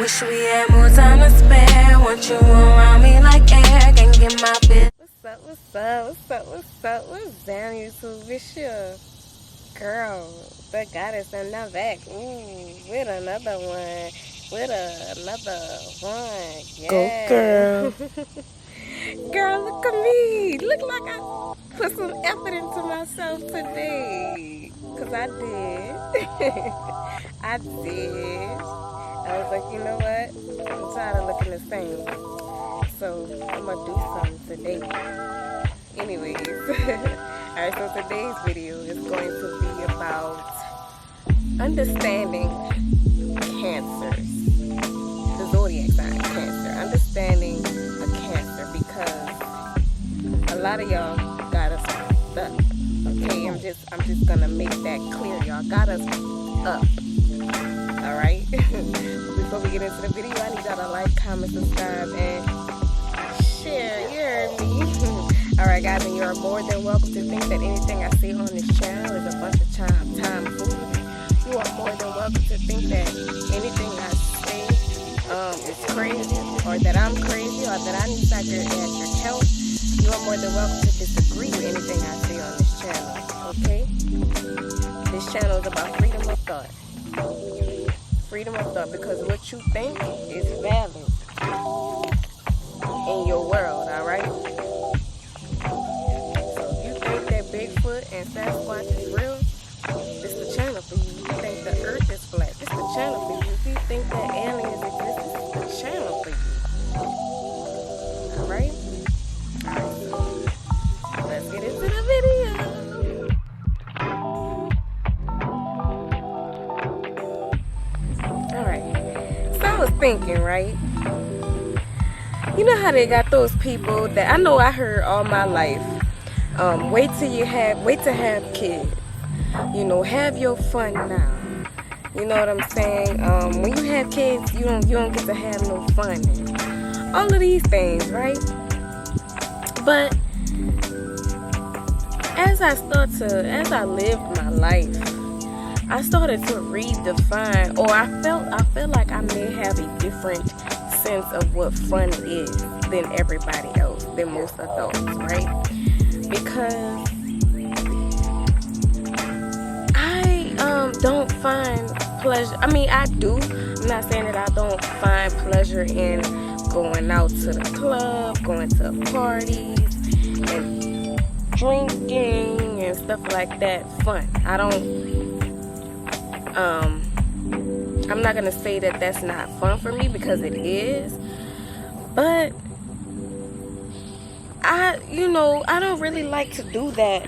Wish we had more time to spare. Want you around me like air. Can't get my bill. What's down, YouTube? It's your girl, the goddess in the back. With another one. Yeah. Go, girl. Girl, look at me. Look like I put some effort into myself today. Because I did. I did. I was like, you know what? I'm tired of looking the same. So I'm going to do something today. Anyways. Alright, so today's video is going to be about understanding cancers. The zodiac sign Cancer. Understanding a Cancer, because a lot of y'all got us stuck. Okay, I'm just gonna make that clear. Y'all got us up. Alright? Before we get into the video, I need y'all to like, comment, subscribe, and share. You heard me. Alright guys, and you're more than welcome to think that anything I say on this channel is a bunch of time food. You are more than welcome to think that anything I say is crazy, or that I'm crazy, or that I need psychiatric help. You are more than welcome to disagree with anything I say on this channel. Okay? This channel is about freedom of thought. Freedom of thought, because what you think is valid in your world, alright? So if you think that Bigfoot and Sasquatch is real, this is the channel for you. If you think the earth is flat, this is the channel for you. If you think that aliens exist, this is the channel for you. Alright? Alright. Let's get into the video. Alright. So I was thinking, right? You know how they got those people that I know I heard all my life. Wait to have kids. You know, have your fun now. You know what I'm saying? When you have kids, you don't get to have no fun. And all of these things, right? But as I lived my life, I started to redefine, or I felt like I may have a different sense of what fun is than everybody else, than most adults, right? Because I don't find pleasure. I mean, I do. I'm not saying that I don't find pleasure in going out to the club, going to parties, and drinking and stuff like that. Fun. I'm not gonna say that that's not fun for me, because it is, but I don't really like to do that.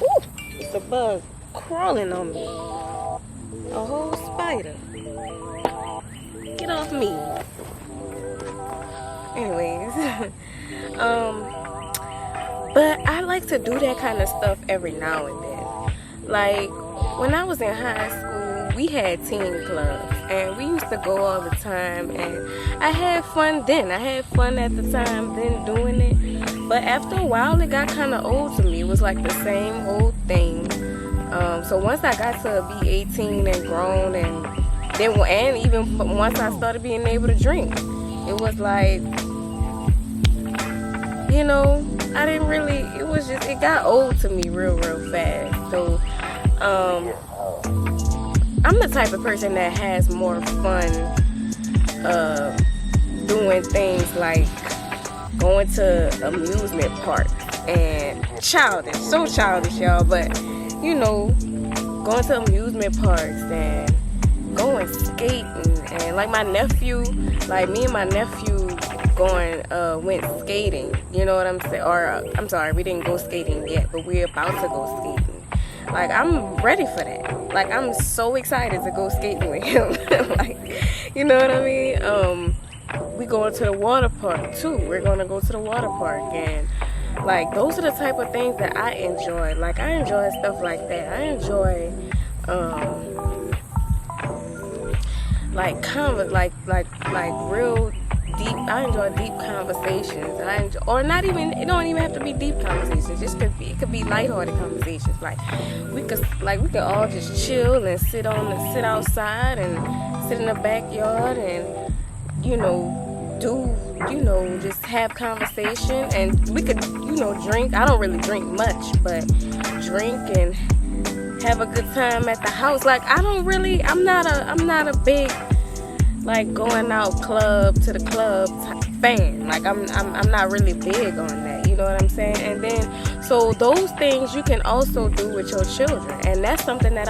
Ooh, it's a bug crawling on me. A whole spider. Get off me. Anyways, but I like to do that kind of stuff every now and then. Like when I was in high school, we had teen clubs, and we used to go all the time, and I had fun then. I had fun at the time then doing it, but after a while it got kind of old to me. It was like the same old thing. So once I got to be 18 and grown, and even once I started being able to drink, it was like, I didn't really, it got old to me real fast. So I'm the type of person that has more fun doing things like going to amusement parks, and so childish, y'all, but going to amusement parks and going skating, and like me and my nephew went skating, you know what I'm saying? Or I'm sorry, we didn't go skating yet, but we're about to go skating. Like, I'm ready for that. Like, I'm so excited to go skating with him. Like, you know what I mean? We going to the water park too. We're gonna go to the water park, and like, those are the type of things that I enjoy. Like, I enjoy stuff like that. I enjoy real deep. I enjoy deep conversations. It don't even have to be deep conversations. It could be lighthearted conversations. Like we could all just chill and sit outside and sit in the backyard and, just have conversation, and we could, drink. I don't really drink much, but drink and have a good time at the house. Like, I'm not a big, like, going out club to the club fan. Like, I'm not really big on that, you know what I'm saying? And then, so those things you can also do with your children, and that's something that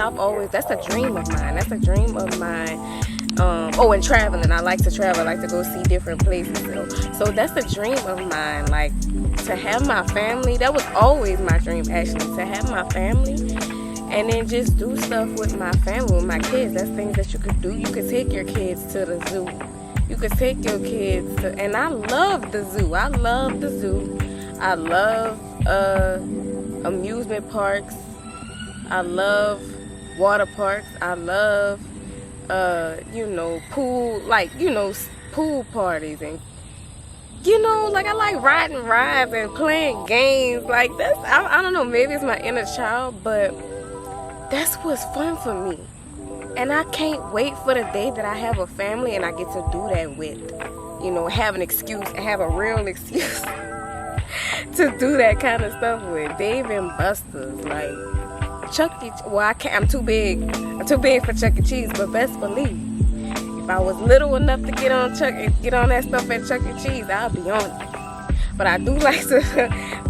that's a dream of mine. That's a dream of mine. And traveling. I like to travel. I like to go see different places. So that's a dream of mine. Like, to have my family. That was always my dream, actually. To have my family, and then just do stuff with my family, with my kids. That's things that you could do. You could take your kids to the zoo. You could take your kids to, and I love the zoo. I love the zoo. I love amusement parks. I love water parks. I love pool parties, and I like riding rides and playing games. Like, that's, I don't know, maybe it's my inner child, but that's what's fun for me. And I can't wait for the day that I have a family and I get to do that with, have a real excuse to do that kind of stuff with. Dave and Buster's, like Chuck E. Well, I'm too big for Chuck E. Cheese, but best believe, if I was little enough to get on that stuff at Chuck E. Cheese, I'll be on it. But I do like to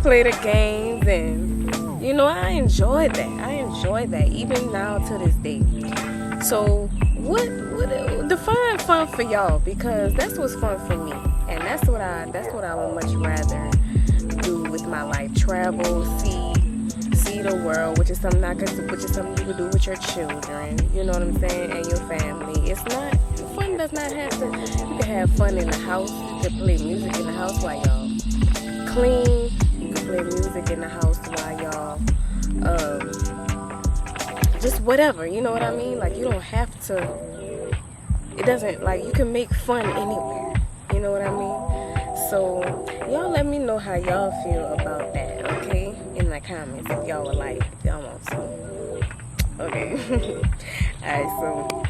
play the games, and I enjoy that even now to this day. So what define fun for y'all, because that's what's fun for me, and that's what I would much rather do with my life. Travel, see the world, which is something you could do with your children, you know what I'm saying, and your family. It's not, fun does not have to, you can have fun in the house. You can play music in the house while y'all clean. You can play music in the house while y'all just whatever, you know what I mean? Like, you don't have to, it doesn't, like, you can make fun anywhere, you know what I mean? So y'all let me know how y'all feel about that, okay? In the comments, if y'all would like, if y'all want to. Okay. Alright, so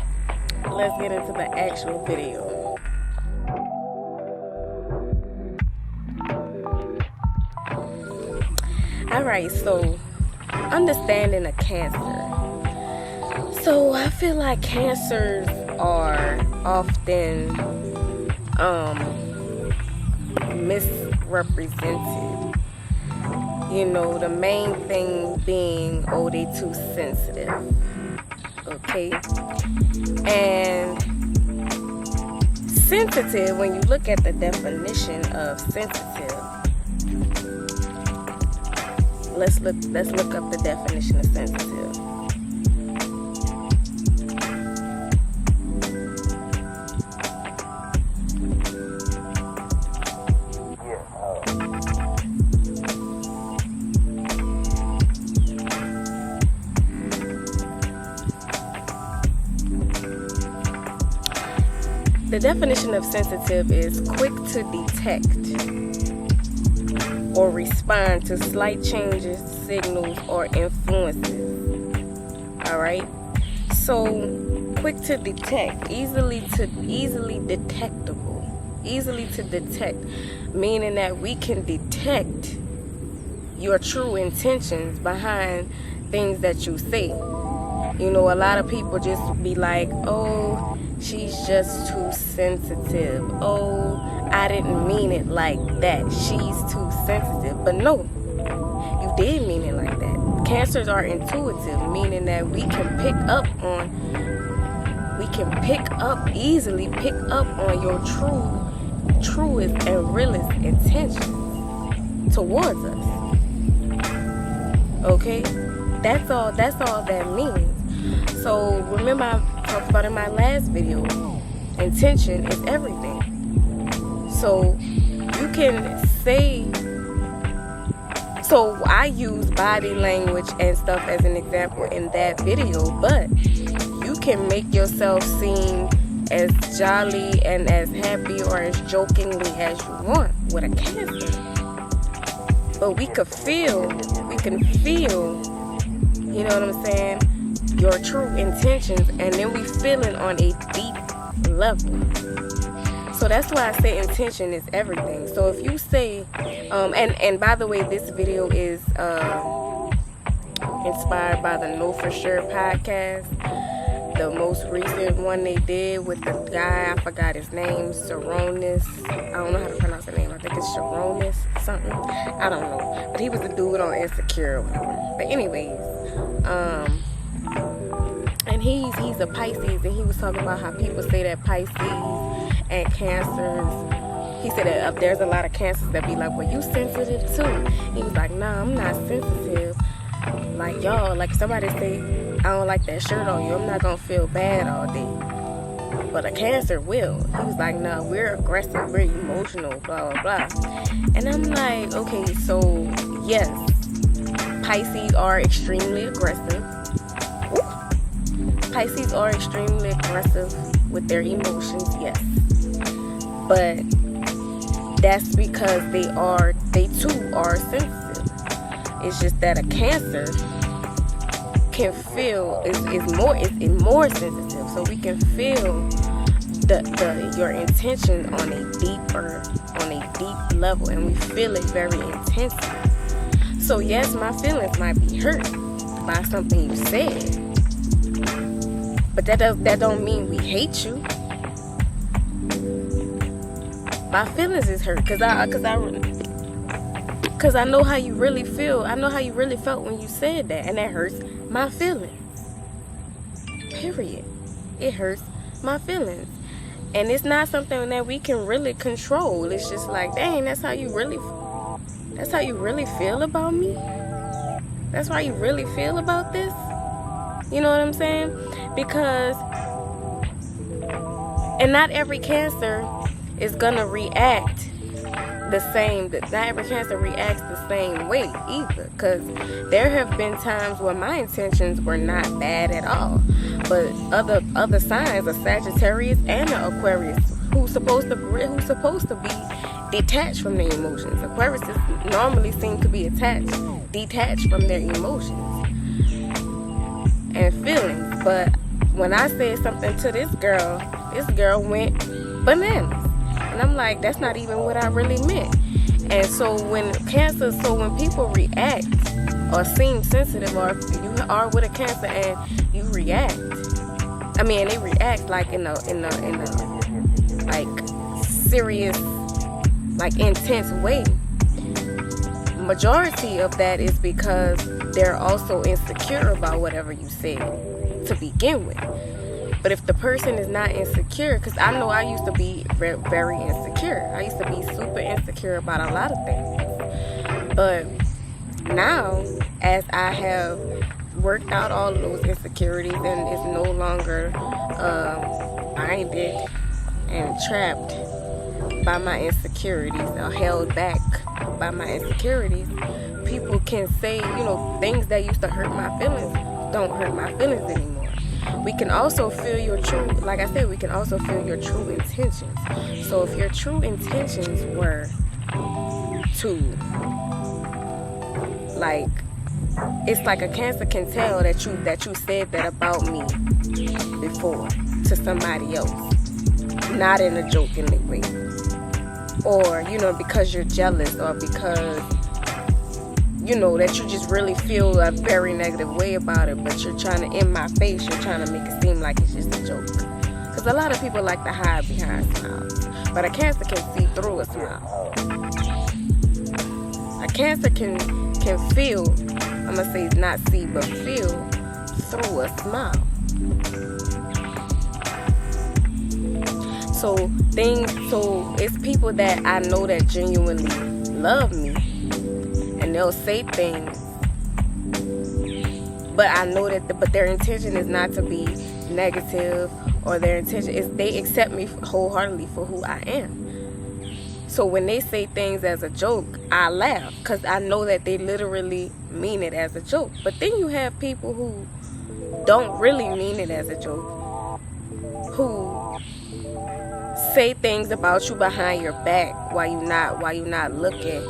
let's get into the actual video. Alright, so understanding a Cnacer. So I feel like Cnacers are often misrepresented. The main thing being, they too sensitive. Okay? And sensitive, when you look at the definition of sensitive, let's look up the definition of sensitive. The definition of sensitive is quick to detect or respond to slight changes, signals, or influences. Alright? So, quick to detect, easily detectable. Easily to detect, meaning that we can detect your true intentions behind things that you say. A lot of people just be like, oh, she's just too sensitive. Oh, I didn't mean it like that. She's too sensitive. But no, you did mean it like that. Cnacers are intuitive, meaning that we can easily pick up on your truest and realest intentions towards us. Okay? That's all that means. So remember, I talked about in my last video, intention is everything. So you can say, so I use body language and stuff as an example in that video, but you can make yourself seem as jolly and as happy or as jokingly as you want with a Cnacer. But we can feel, you know what I'm saying, your true intentions, and then we feel it on a deep level. So that's why I say intention is everything. So if you say, and by the way, this video is inspired by the Know For Sure podcast. The most recent one they did with the guy, I forgot his name, Saronis. I don't know how to pronounce the name. I think it's Sharonis something. I don't know. But he was the dude on Insecure or whatever. But anyways, and he's a Pisces, and he was talking about how people say that Pisces and Cancers. He said that there's a lot of Cancers that be like, well, you sensitive too. He was like, nah, I'm not sensitive. Like y'all, like somebody say, I don't like that shirt on you, I'm not gonna feel bad all day. But a Cancer will. He was like, nah, we're aggressive, we're emotional, blah, blah, blah. And I'm like, okay, so yes, Pisces are extremely aggressive. Pisces are extremely aggressive with their emotions, yes. But that's because they too are sensitive. It's just that a Cancer can feel is more sensitive, so we can feel your intention on a deep level, and we feel it very intensely. So yes, my feelings might be hurt by something you said, but that don't mean we hate you. My feelings is hurt because I know how you really feel. I know how you really felt when you said that, and that hurts my feelings. Period. It hurts my feelings. And it's not something that we can really control. It's just like, dang, that's how you really feel about me? That's how you really feel about this? You know what I'm saying? Because, and not every Cancer is gonna react the same. Not every Cancer reacts the same way either, because there have been times where my intentions were not bad at all, but other signs, a Sagittarius and an Aquarius, who's supposed to be detached from their emotions. Aquariuses normally seem to be detached from their emotions and feelings. But when I said something to this girl went bananas. And I'm like, that's not even what I really meant. And so when people react or seem sensitive, or if you are with a Cancer and you react, they react like in a like serious, like intense way. Majority of that is because they're also insecure about whatever you said to begin with. But if the person is not insecure, because I know I used to be very insecure. I used to be super insecure about a lot of things. But now, as I have worked out all of those insecurities and it's no longer binded and trapped by my insecurities or held back by my insecurities, people can say, things that used to hurt my feelings don't hurt my feelings anymore. We can also feel your true, like I said, we can also feel your true intentions. So if your true intentions were to, like, it's like a Cancer can tell that you said that about me before to somebody else, not in a joking way, or because you're jealous, or because that you just really feel a very negative way about it, but you're trying to, in my face, you're trying to make it seem like it's just a joke. Because a lot of people like to hide behind smiles, but a Cancer can see through a smile. A Cancer can feel, I'm gonna say not see, but feel through a smile. So it's people that I know that genuinely love me, and they'll say things, but I know but their intention is not to be negative, or their intention is they accept me wholeheartedly for who I am. So when they say things as a joke, I laugh because I know that they literally mean it as a joke. But then you have people who don't really mean it as a joke, who say things about you behind your back while you not looking,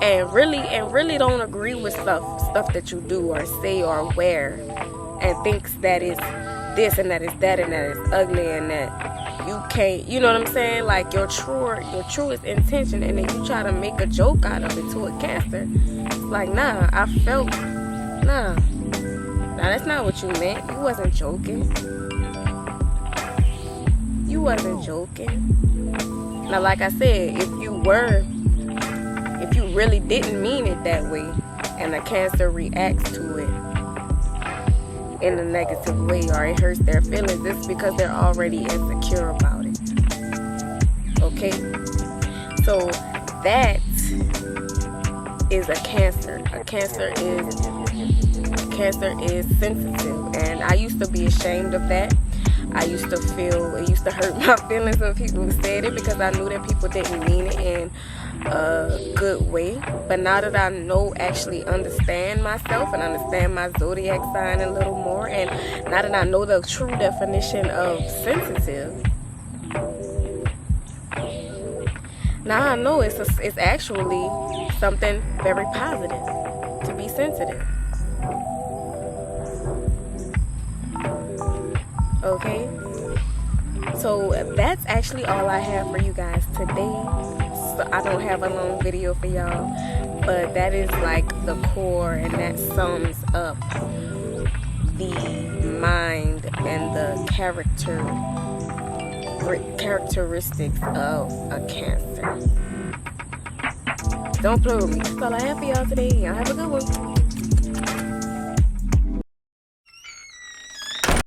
and really don't agree with stuff that you do or say or wear, and thinks that it's this and that is that and that is ugly, and that you can't, you know what I'm saying? Like your truest intention, and then you try to make a joke out of it to a Cancer. It's like, nah, I felt, nah, that's not what you meant. You wasn't joking. You wasn't joking. Now, like I said, if you really didn't mean it that way, and a Cancer reacts to it in a negative way, or it hurts their feelings, it's because they're already insecure about it. Okay? So that is a Cancer. A Cancer is sensitive, and I used to be ashamed of that. I used to feel, it used to hurt my feelings when people said it, because I knew that people didn't mean it in a good way. But now that I actually understand myself and understand my zodiac sign a little more, and now that I know the true definition of sensitive, now I know it's actually something very positive to be sensitive. Okay, so that's actually all I have for you guys today. So I don't have a long video for y'all, but that is like the core, and that sums up the mind and the characteristics of a Cancer. Don't play with me. That's all I have for y'all today. Y'all have a good one.